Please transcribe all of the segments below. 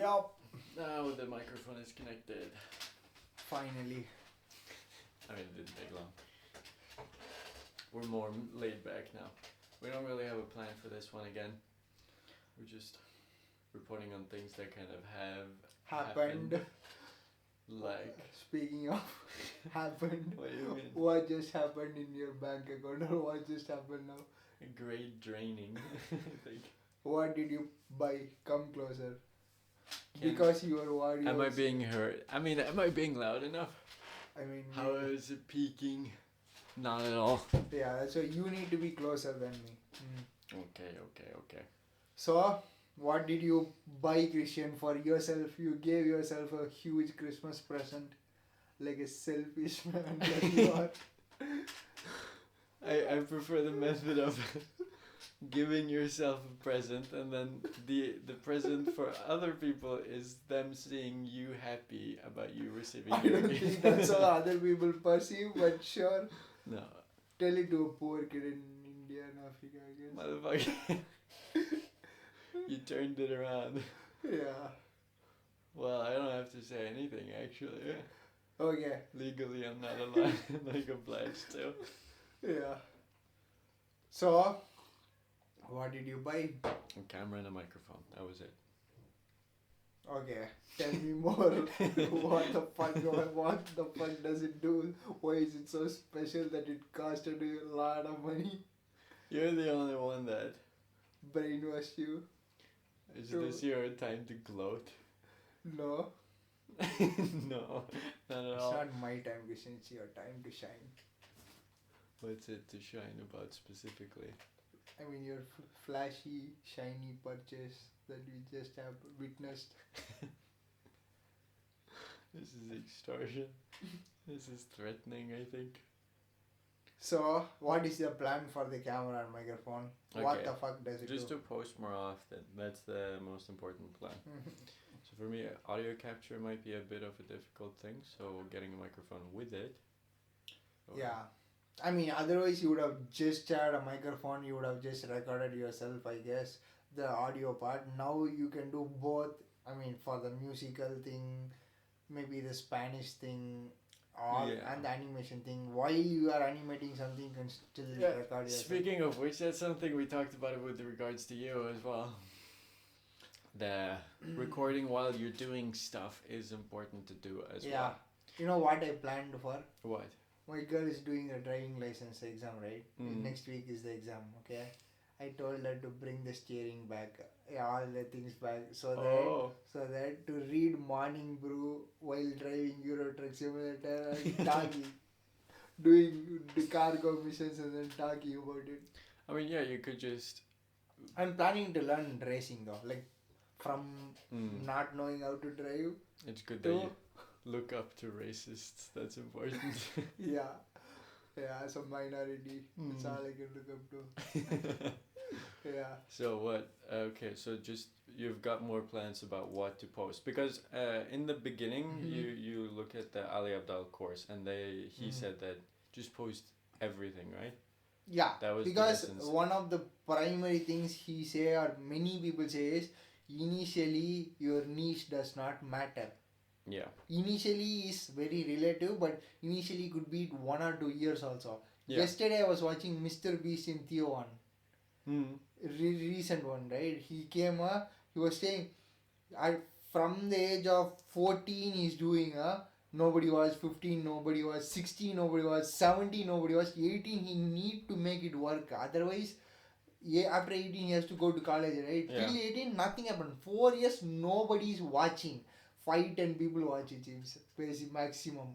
Yup. Now the microphone is connected. Finally. I mean, it didn't take long. We're more laid back now. We don't really have a plan for this one again. We're just reporting on things that kind of have Happened. Like, Speaking of happened. what do you mean? What just happened in your bank account or what just happened now? Great draining. I think. What did you buy? Come closer. Can't- Because your audio. Am I being heard? I mean, am I being loud enough? I mean. How is it peaking? Not at all. Yeah, so you need to be closer than me. Okay. So, what did you buy, Christian, for yourself? You gave yourself a huge Christmas present. Like a selfish man that you are. I prefer the method of giving yourself a present and then the present for other people is them seeing you happy about you receiving I your don't gift. think that's how other people perceive, but sure. No. Tell it to a poor kid in India and Africa, I guess. Motherfucker. You turned it around. Yeah. Well, I don't have to say anything actually. Okay. Legally I'm not allowed, like obliged to. Yeah. So, what did you buy? A camera and a microphone. That was it. Okay. Tell me more. What the fuck does it do? Why is it so special that it costed you a lot of money? You're the only one that. Brainwashed you? Is True. this your time to gloat? No. No, not at It's all. not my time, Christian. It's your time to shine. What's it to shine about specifically? I mean, your flashy, shiny purchase that we just have witnessed. This is extortion. This is threatening, I think. So, what is your plan for the camera and microphone? What Okay. the fuck does it Just do? to post more often. That's the most important plan. So for me, audio capture might be a bit of a difficult thing. So getting a microphone with it. or- Yeah. I mean, otherwise you would have just had a microphone, you would have just recorded yourself, I guess, the audio part. Now you can do both. I mean, for the musical thing, maybe the Spanish thing, or Yeah. and the animation thing. While you are animating something, you can still Yeah. record yourself. Speaking of which, that's something we talked about with regards to you as well. The recording while you're doing stuff is important to do as Yeah. well. You know what I planned for? What? My girl is doing a driving license exam, right? Mm. Next week is the exam, okay? I told her to bring the steering back, all the things back, so that to read Morning Brew while driving Euro Truck Simulator and talking, doing the cargo missions and then talking about it. I mean, yeah, you could just. I'm planning to learn racing though, like from not knowing how to drive It's good that to you look up to racists. That's important. yeah, as a minority, that's all I can look up to. Yeah. So what? Okay, so just you've got more plans about what to post because in the beginning you look at the Ali Abdal course and he said that just post everything, right? Yeah, That was the because essence. one of the primary things he say or many people say is initially your niche does not matter. Yeah. Initially is very relative, but initially could be 1 or 2 years also. Yeah. Yesterday I was watching Mr. Beast in Theo one. Recent one, right? He came he was saying from the age of 14 he's doing nobody was 15, nobody was 16, nobody was 17, nobody was 18. He need to make it work, otherwise after 18 he has to go to college, right? Yeah. Till 18 nothing happened. 4 years nobody is watching. 5-10 people watch it, basic maximum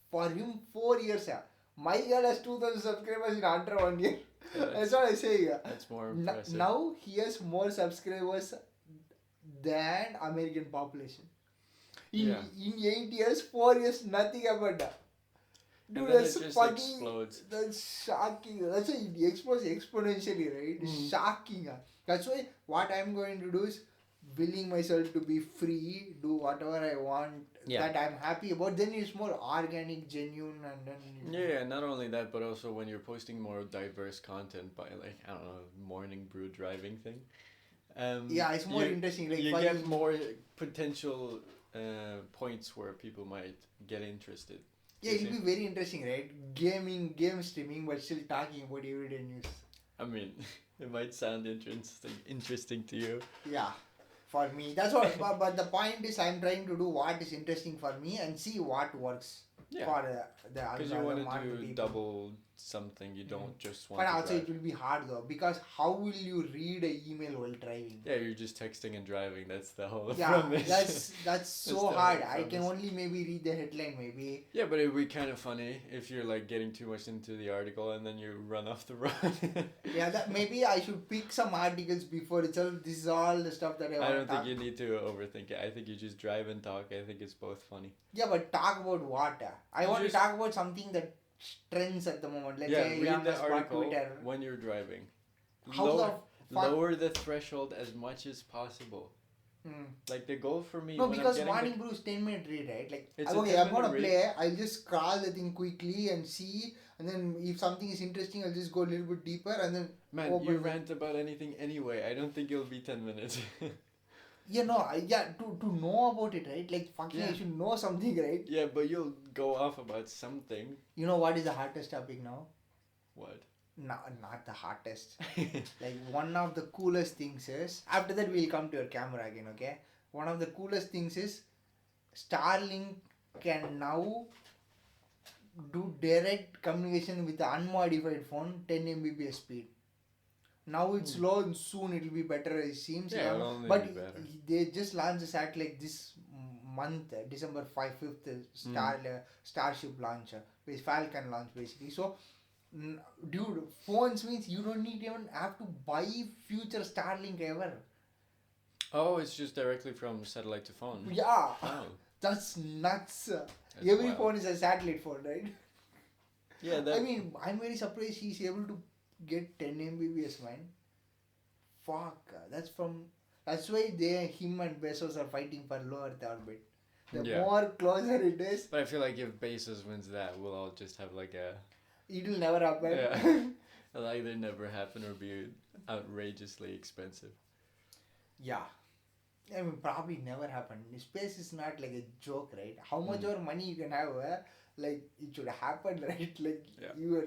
for him. 4 years. My girl has 2,000 subscribers in under 1 year. Yeah, that's what I say. That's more impressive. Now he has more subscribers than American population. In 8 years, 4 years, nothing happened. Dude, and then that's it just fucking. explodes. That's shocking. That's why it explodes exponentially, right? It's shocking. That's why what I'm going to do is willing myself to be free, do whatever I want, that I'm happy about. Then it's more organic, genuine, and then. Yeah, not only that, but also when you're posting more diverse content by like, I don't know, Morning Brew driving thing. Yeah, it's more interesting. Like you funny. get more potential points where people might get interested. Yeah, it'll be very interesting, right? Game streaming, but still talking about everyday news. I mean, it might sound interesting to you. Yeah, for me, that's what. But the point is, I'm trying to do what is interesting for me and see what works Yeah. for the Because you want to do people. double something, you don't just want But to also drive. it will be hard though, because how will you read an email while driving? Yeah, you're just texting and driving. That's the whole Yeah, premise. that's so the whole hard. I can premise. only maybe read the headline maybe. Yeah, but it'd be kind of funny if you're like getting too much into the article and then you run off the road. Yeah, that maybe I should pick some articles before itself. This is all the stuff that I want I to don't talk. think you need to overthink it. I think you just drive and talk. I think it's both funny. Yeah, but talk about what? I want to talk about something that trends at the moment. Let's say read Elon the Musk bought article Twitter. when you're driving. How Lower the threshold as much as possible. Like the goal for me. No, when because I'm Morning Brew is 10-minute read, right? Like, It's okay, a I'm gonna 10-minute play. I'll just scroll the thing quickly and see, and then if something is interesting, I'll just go a little bit deeper and then. Man, open you it. rant about anything anyway. I don't think it'll be 10 minutes. Yeah, no, to know about it, right? Like, fucking, I should know something, right? Yeah, but you'll go off about something. You know what is the hottest topic now? What? Not the hottest. Like, one of the coolest things is, after that we'll come to your camera again, okay? One of the coolest things is Starlink can now do direct communication with the unmodified phone 10 Mbps speed. Now it's slow and soon it will be better, it seems. Yeah, it'll only but be better. they just launched a satellite this month, December 5th, Starship launch, Falcon launch basically. So, dude, phones means you don't need even have to buy future Starlink ever. Oh, it's just directly from satellite to phone. Yeah, Oh, that's nuts. that's Every wild. phone is a satellite phone, right? Yeah, I mean, I'm very surprised he's able to get 10 Mbps, man. Fuck, that's why him and Bezos are fighting for low Earth orbit. The more closer it is, But I feel like if Bezos wins that, we'll all just have like a... it'll never happen. Yeah. It'll either never happen or be outrageously expensive. Yeah. I mean, probably never happen. Space is not like a joke, right? How much more money you can have, like, it should happen, right? Like, your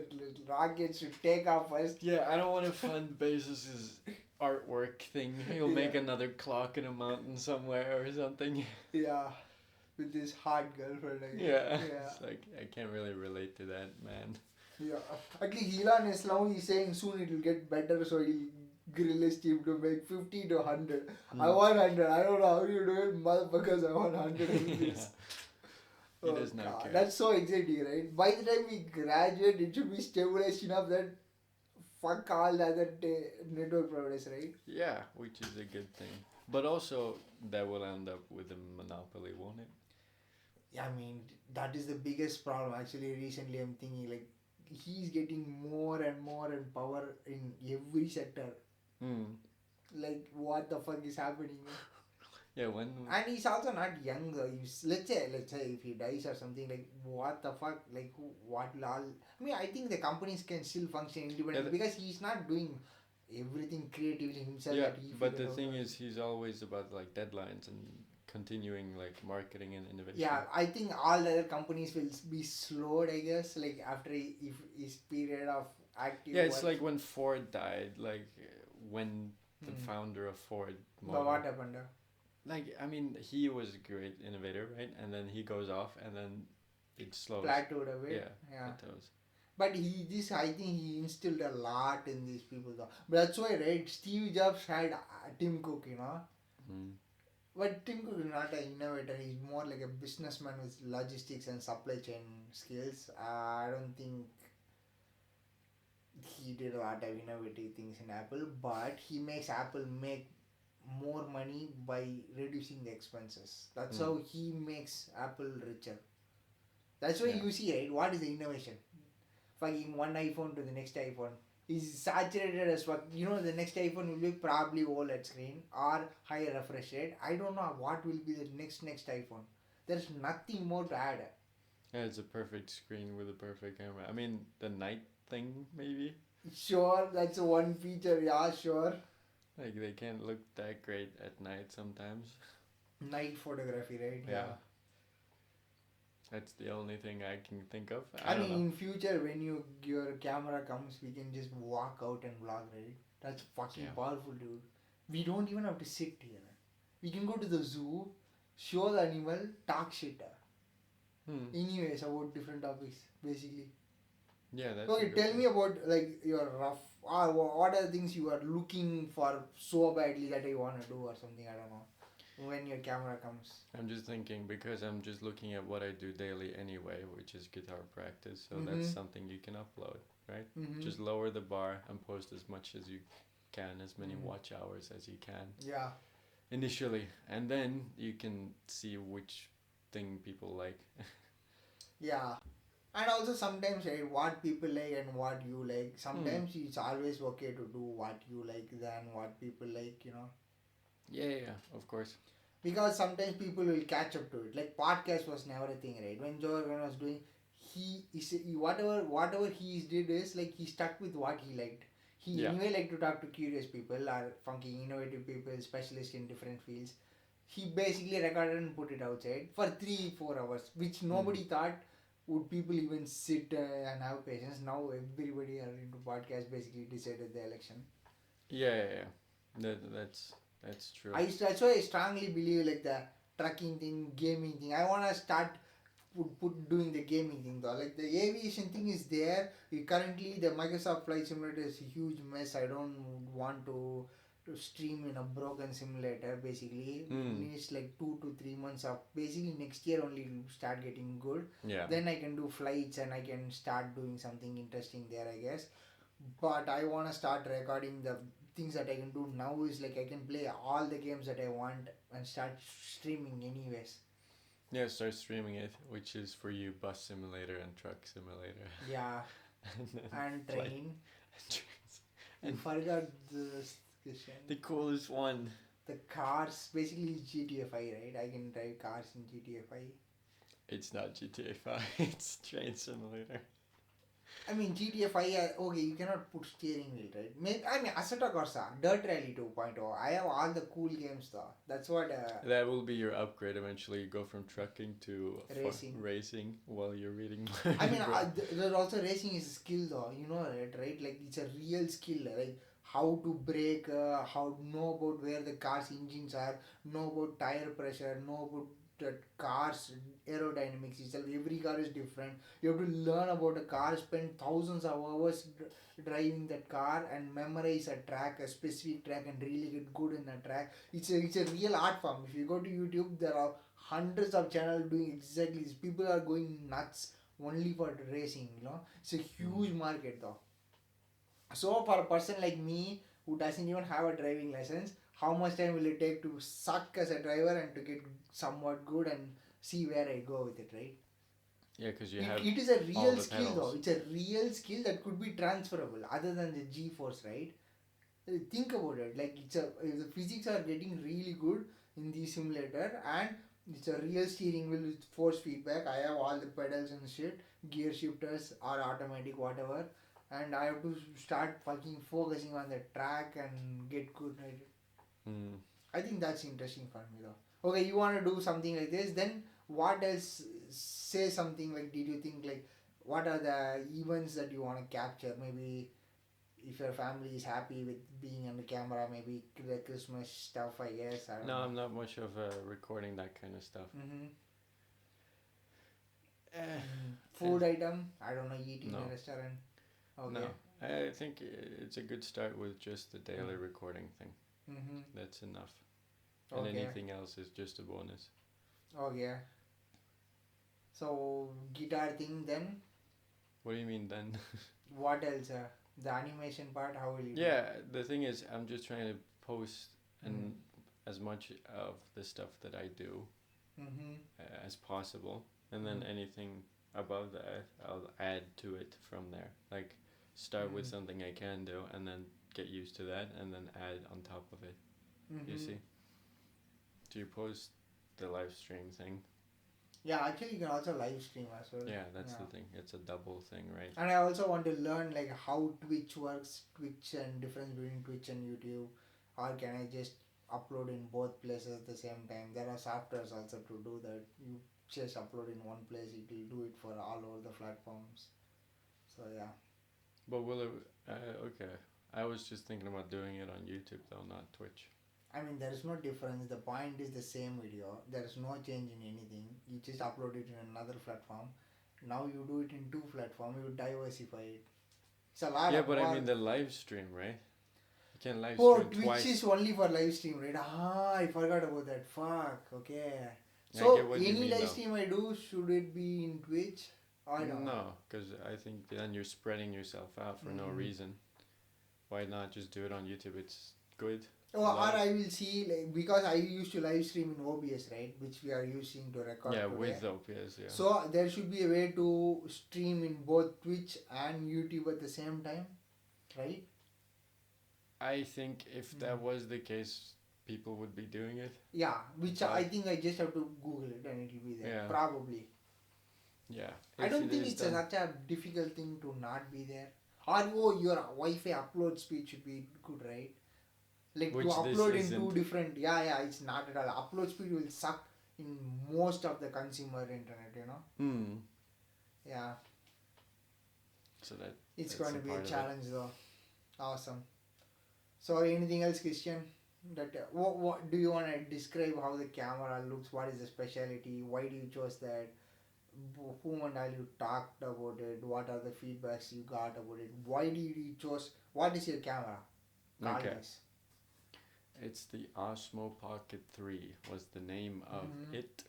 rocket should take off first. Yeah, I don't want to fund Bezos's artwork thing. He'll make another clock in a mountain somewhere or something. Yeah. With this hot girlfriend. Yeah. It's like, I can't really relate to that, man. Yeah. At least Elon is now, he's saying soon it will get better, so he'll grill his team to make 50 to 100. I want 100. I don't know how you do it, motherfuckers. I want 100 rupees. He does not care. That's so exciting, right? By the time we graduate, it should be stabilized enough that fuck all the other network providers, right? Yeah, which is a good thing. But also, that will end up with a monopoly, won't it? Yeah, I mean, that is the biggest problem. Actually, recently I'm thinking, like, he's getting more and more in power in every sector. Like, what the fuck is happening? Yeah, when... And he's also not young. Let's say if he dies or something, like, what the fuck? Like, what will all... I mean, I think the companies can still function independently because he's not doing everything creatively himself. Yeah, but the thing is, he's always about, like, deadlines and continuing, like, marketing and innovation. Yeah, I think all the other companies will be slowed, I guess, like, after if his period of active Yeah, it's work. like when Ford died, like, when the founder of Ford... But what happened? Like, I mean, he was a great innovator, right? And then he goes off, and then it slows. Plateaued a bit. Yeah. Plateaus. But I think he instilled a lot in these people, though. But that's why, right? Steve Jobs had Tim Cook, you know. But Tim Cook is not an innovator. He's more like a businessman with logistics and supply chain skills. I don't think he did a lot of innovative things in Apple, but he makes Apple make more money by reducing the expenses. That's how he makes Apple richer. That's why you see, right? What is the innovation? Fucking one iPhone to the next iPhone. Is saturated as fuck. You know, the next iPhone will be probably OLED screen or higher refresh rate. I don't know what will be the next iPhone. There's nothing more to add. Yeah, it's a perfect screen with a perfect camera. I mean, the night thing, maybe? Sure, that's one feature. Yeah, sure. Like they can't look that great at night sometimes. Night photography, right? Yeah. That's the only thing I can think of. I I don't mean, know. in future, when your camera comes, we can just walk out and vlog, right? That's fucking Yeah. powerful, dude. We don't even have to sit here. We can go to the zoo, show the animal, talk shit. Hmm. Anyways, about different topics, basically. Yeah, that's a Okay, good tell one. me about like your rough. What are the things you are looking for so badly that you want to do or something? I don't know. When your camera comes. I'm just thinking because I'm just looking at what I do daily anyway, which is guitar practice. So that's Mm-hmm. something you can upload, right? Mm-hmm. Just lower the bar and post as much as you can, as many Mm. watch hours as you can Yeah. initially, and then you can see which thing people like. Yeah. And also sometimes right, what people like and what you like. Hmm. Sometimes it's always okay to do what you like than what people like. Yeah, of course. Because sometimes people will catch up to it. Like podcast was never a thing, right? When Joe Rogan was doing, whatever he did is like he stuck with what he liked. He Yeah. anyway liked to talk to curious people or funky, innovative people, specialists in different fields. He basically recorded and put it outside for 3-4 hours, which Hmm. nobody thought would people even sit and have patience. Now everybody are into podcast. Basically decided the election. Yeah. That's true. That's why I strongly believe like the trucking thing, gaming thing. I wanna start put doing the gaming thing though. Like the aviation thing is there. Currently the Microsoft Flight Simulator is a huge mess. I don't want to stream in a broken simulator. Basically, it Hmm. needs like 2 to 3 months of basically next year only to start getting good. Yeah. Then I can do flights and I can start doing something interesting there, I guess. But I want to start recording the things that I can do now is like I can play all the games that I want and start streaming anyways. Yeah, start streaming it, which is for you bus simulator and truck simulator. Yeah, And then and flight train. and trains. You And forgot this question. the coolest one. The cars basically is GTA 5, right? I can drive cars in GTA 5. It's not GTA 5, it's train simulator. I mean GTA 5, okay, you cannot put steering wheel, right? I mean Assetto Corsa, Dirt Rally 2.0. I have all the cool games though. That's what That will be your upgrade eventually. You go from trucking to racing. racing while you're reading. I mean, there's also racing is a skill though. You know that, right? Like it's a real skill. Like how to brake, how know about where the car's engines are, know about tire pressure, know about the car's aerodynamics itself. Every car is different. You have to learn about a car, spend thousands of hours driving that car, and memorize a track, a specific track, and really get good in that track. It's a real art form. If you go to YouTube, there are hundreds of channels doing exactly this. People are going nuts only for racing. It's a huge market though. So for a person like me who doesn't even have a driving license, how much time will it take to suck as a driver and to get somewhat good and see where I go with it, right? Yeah, because you it, have it is a all real the skill though. pedals. It's a real skill that could be transferable other than the G-force, right? Think about it. Like the physics are getting really good in the simulator, and it's a real steering wheel with force feedback. I have all the pedals and shit, gear shifters are automatic, whatever, and I have to start fucking focusing on the track and get good at it. Hmm. I think that's interesting for me though. Okay, you want to do something like this, then what else? Say something like, did you think like, what are the events that you want to capture? Maybe if your family is happy with being on the camera, maybe the Christmas stuff, I guess. I don't No, know. I'm not much of recording that kind of stuff. Mm-hmm. Eh, Food item, I don't know, eat in no, a restaurant. Okay. no. I think it's a good start with just the daily Mm. recording thing. Mm-hmm. That's enough. And Okay. anything else is just a bonus. Okay. So guitar thing then. What do you mean then? What else? The animation part. How will you do? Yeah, the thing is, I'm just trying to post Mm. and as much of the stuff that I do Mm-hmm. as possible, and then Mm. anything above that, I'll add to it from there. Like, start with Mm. something I can do, and then get used to that, and then add on top of it. Mm-hmm. You see? Do you post the live stream thing? Yeah, actually you can also live stream as well. Yeah, that's Yeah. the thing. It's a double thing, right? And I also want to learn like how Twitch works, Twitch and difference between Twitch and YouTube, or can I just upload in both places at the same time? There are softwares also to do that. You just upload in one place, it will do it for all over the platforms. So yeah. But will it? Okay. I was just thinking about doing it on YouTube though, not Twitch. I mean, there is no difference. The point is the same video. There is no change in anything. You just upload it in another platform. Now you do it in two platforms. You diversify it. It's a lot Yeah, of but I work. mean the live stream, right? You can live Oh, stream Twitch twice. is only for live stream, right? Ah, I forgot about that. Fuck. Okay. I So get what you any mean, live though. stream I do, should it be in Twitch? I don't know. No, because I think then you're spreading yourself out for no reason. Why not just do it on YouTube? It's good. Oh, or I will see, like, because I used to live stream in OBS, right, which we are using to record Yeah, today. with OPS, yeah. So there should be a way to stream in both Twitch and YouTube at the same time, right? I think if that was the case, people would be doing it. Yeah, which But- I think I just have to Google it and it will be there. Yeah. Probably. Yeah. I If don't it think is it's done- such a difficult thing to not be there. Or your Wi-Fi upload speed should be good, right? Like Which to this upload in isn't. two different. Yeah, it's not at all. Upload speed will suck in most of the consumer internet, you know. Hmm. Yeah, So that it's That's going a to be a part of it. challenge though. Awesome. So anything else, Christian? That what do you want to describe how the camera looks? What is the specialty? Why do you chose that? Whom and all you talked about it? What are the feedbacks you got about it? Why did you chose? What is your camera? Called Okay. as? it's the Osmo Pocket 3 was the name of Mhm. it.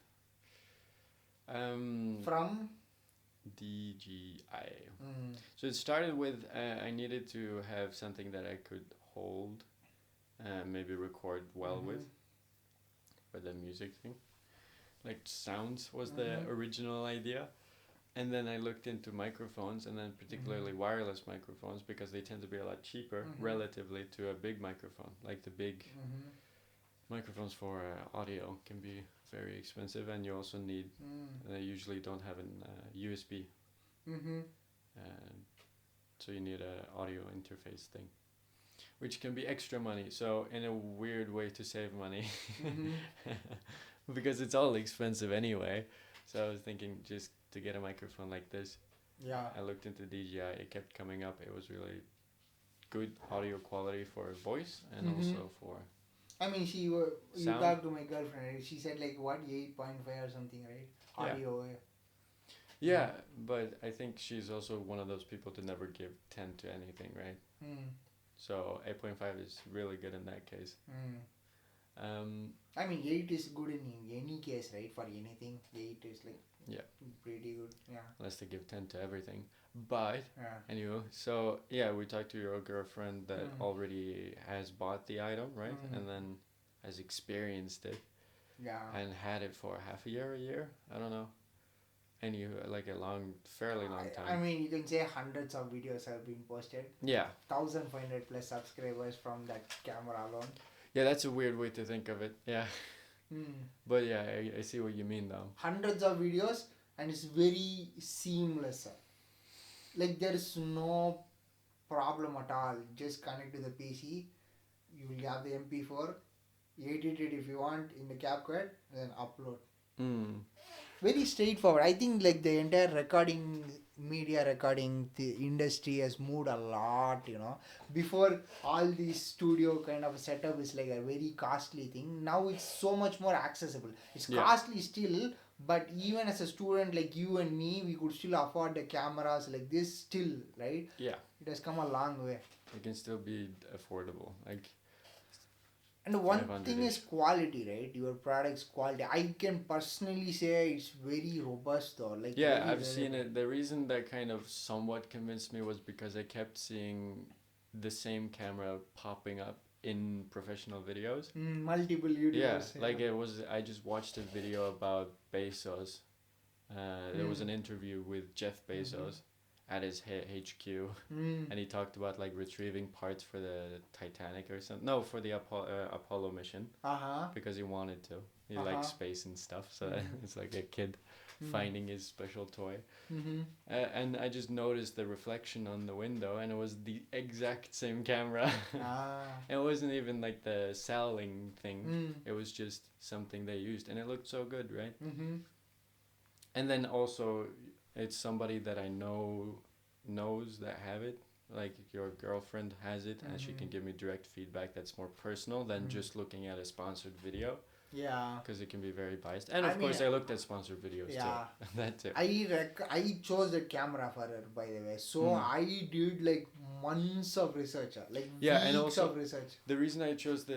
From? DJI. Mm. So it started with I needed to have something that I could hold and maybe record well with for the music thing. Like sounds was the original idea. And then I looked into microphones and then particularly wireless microphones because they tend to be a lot cheaper relatively to a big microphone. Like the big microphones for audio can be very expensive and you also need, they usually don't have an USB. So you need a audio interface thing, which can be extra money. So in a weird way to save money, because it's all expensive anyway. So I was thinking just to get a microphone like this. Yeah. I looked into DJI. It kept coming up. It was really good audio quality for voice and also for. I mean, you Sound. talked to my girlfriend, right? She said like what 8.5 or something, right? Audio. Yeah, but I think she's also one of those people to never give 10 to anything, right? So 8.5 is really good in that case. I mean, 8 is good in any case, right? For anything, 8 is like pretty good. Yeah. Unless they give 10 to everything. But Yeah. anyway, so yeah, we talked to your girlfriend that already has bought the item, right? And then has experienced it Yeah. and had it for half a year, I don't know. And you like a fairly long time. I mean, you can say hundreds of videos have been posted. Yeah. 1,500 plus subscribers from that camera alone. Yeah, that's a weird way to think of it. Yeah. But yeah, I see what you mean though. Hundreds of videos and it's very seamless. Like there is no problem at all. Just connect to the PC. You will have the MP4. Edit it if you want in the CapCut and then upload. Very straightforward. I think like the entire media recording, the industry has moved a lot, you know. Before all this studio kind of setup is like a very costly thing. Now it's so much more accessible. It's costly still, but even as a student like you and me, we could still afford the cameras like this still, right? Yeah. It has come a long way. It can still be affordable. Like. And one thing is quality, right? Your product's quality. I can personally say it's very robust though. Like yeah, I've seen it. The reason that kind of somewhat convinced me was because I kept seeing the same camera popping up in professional videos. Multiple videos. Yeah, like it was. I just watched a video about Bezos. There was an interview with Jeff Bezos at his HQ, and he talked about like retrieving parts for the Titanic or something. No, for the Apollo mission. Because he wanted to. He likes space and stuff, so it's like a kid. finding his special toy. Mm-hmm. And I just noticed the reflection on the window, and it was the exact same camera. Ah. It wasn't even like the selling thing. Mm. It was just something they used, and it looked so good, right? Mm-hmm. And then also, it's somebody that I knows that have it. Like your girlfriend has it, and she can give me direct feedback that's more personal than just looking at a sponsored video. Yeah. Because it can be very biased. And I of course, mean, I looked at sponsored videos yeah. too. That too. I chose the camera for her, by the way. So I did like months of research, like and weeks also of research. the reason I chose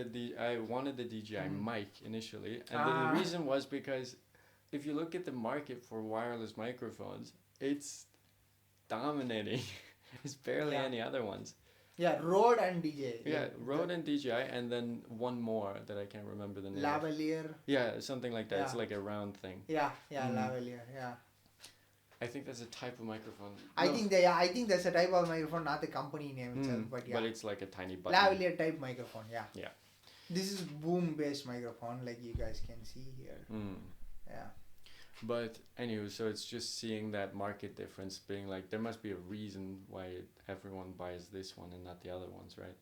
I wanted the DJI mic initially, and the reason was because if you look at the market for wireless microphones, it's dominating. There's barely any other ones. Yeah, Rode and DJI. Yeah, like Rode and DJI, and then one more that I can't remember the name. Lavalier. Yeah, something like that. Yeah. It's like a round thing. Yeah, Lavalier. Yeah. I think that's a type of microphone. I think that's a type of microphone, not the company name itself, but yeah. But it's like a tiny button. Lavalier type microphone, yeah. Yeah. This is boom based microphone, like you guys can see here. Yeah. But anyway, so it's just seeing that market difference, being like there must be a reason why everyone buys this one and not the other ones, right?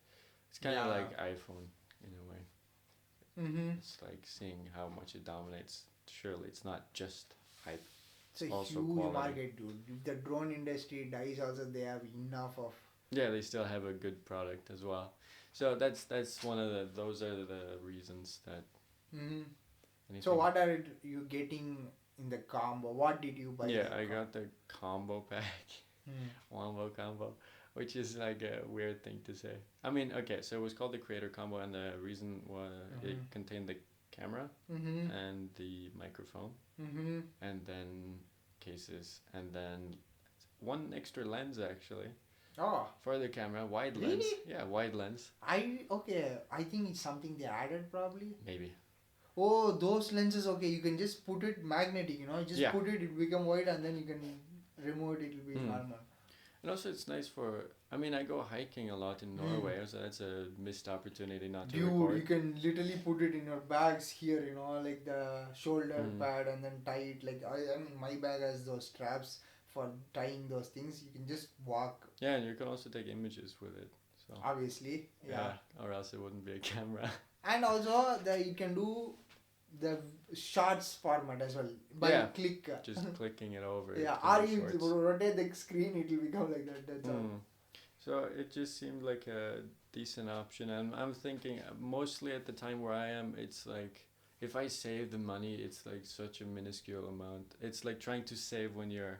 It's kind of like iPhone in a way. Mm-hmm. It's like seeing how much it dominates. Surely it's not just hype. It's a also huge quality. market, dude. If the drone industry dies, also they have enough of. Yeah, they still have a good product as well. So that's one of those are the reasons that. Mm-hmm. So what are you getting in the combo? What did you buy? Yeah, I got the combo pack, Wombo combo, which is like a weird thing to say. I mean, okay, so it was called the creator combo, and the reason was it contained the camera and the microphone, and then cases, and then one extra lens actually. Oh. For the camera, wide Really? lens. Yeah, wide lens. I think it's something they added probably. Maybe. Oh, those lenses, okay, you can just put it magnetic, just put it, it become wide, and then you can remove it, it'll be normal. And also it's nice for, I mean, I go hiking a lot in Norway, so that's a missed opportunity not to record. Dude, you can literally put it in your bags here, like the shoulder pad, and then tie it, like, I mean, my bag has those straps for tying those things. You can just walk. Yeah, and you can also take images with it. So obviously, yeah. Or else it wouldn't be a camera. And also, you can do the shots format as well by click. Just clicking it over. Yeah, or you rotate the screen, it will become like that. That's all. So it just seemed like a decent option, and I'm thinking mostly at the time where I am, it's like if I save the money, it's like such a minuscule amount. It's like trying to save when you're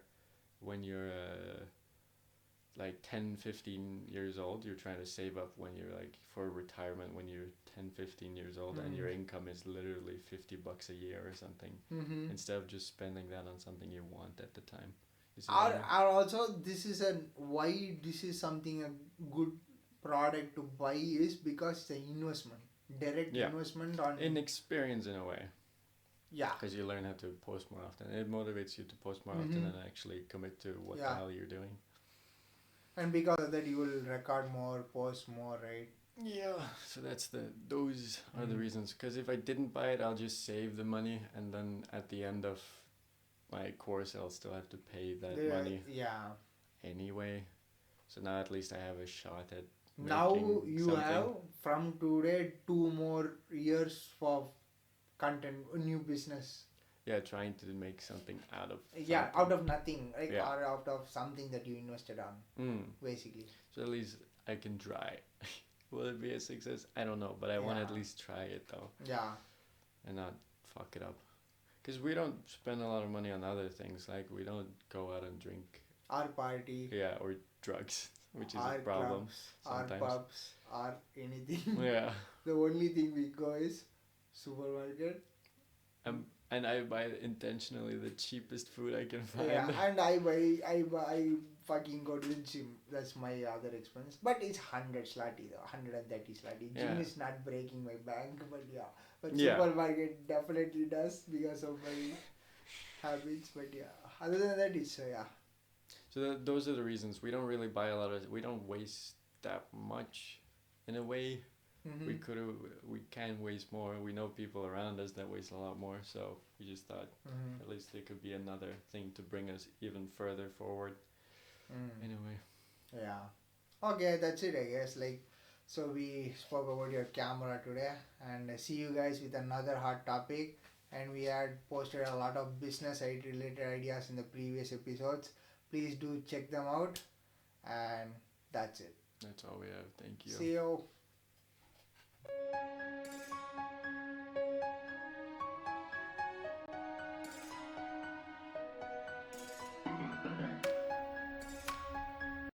like 10, 15 years old. You're trying to save up when you're like for retirement when you're 10, 15 years old, and your income is literally $50 a year or something, instead of just spending that on something you want at the time. Or also, this is why this is something a good product to buy is because it's an investment, direct investment on in experience in a way. Yeah, because you learn how to post more often. It motivates you to post more often and actually commit to what the hell you're doing. And because of that, you will record more, post more, right? Yeah. So those are the reasons. Because if I didn't buy it, I'll just save the money, and then at the end of my course, I'll still have to pay that money. Yeah. Anyway, so now at least I have a shot at. Now you have from today 2 more years for content, new business. Yeah, trying to make something out of. Yeah, out of nothing, like or out of something that you invested on, basically. So at least I can try. Will it be a success? I don't know, but I want to at least try it though. Yeah. And not fuck it up, because we don't spend a lot of money on other things. Like we don't go out and drink. Or party. Yeah, or drugs, which is a problem clubs, sometimes. Or pubs, or anything. Yeah. The only thing we go is supermarket. And I buy intentionally the cheapest food I can find. Yeah, and I fucking go to the gym. That's my other expense. But it's 100 slotty though, 130 slotty. Gym is not breaking my bank, but But supermarket definitely does because of my habits. But other than that, it's So those are the reasons we don't really buy a lot of. We don't waste that much, in a way. Mm-hmm. We can waste more. We know people around us that waste a lot more, so we just thought Mm-hmm. at least it could be another thing to bring us even further forward. Anyway, Yeah. Okay, that's it, I guess. Like, so we spoke about your camera today, and see you guys with another hot topic. And we had posted a lot of business related ideas in the previous episodes. Please do check them out, and that's it. that's all we have. Thank you. See you.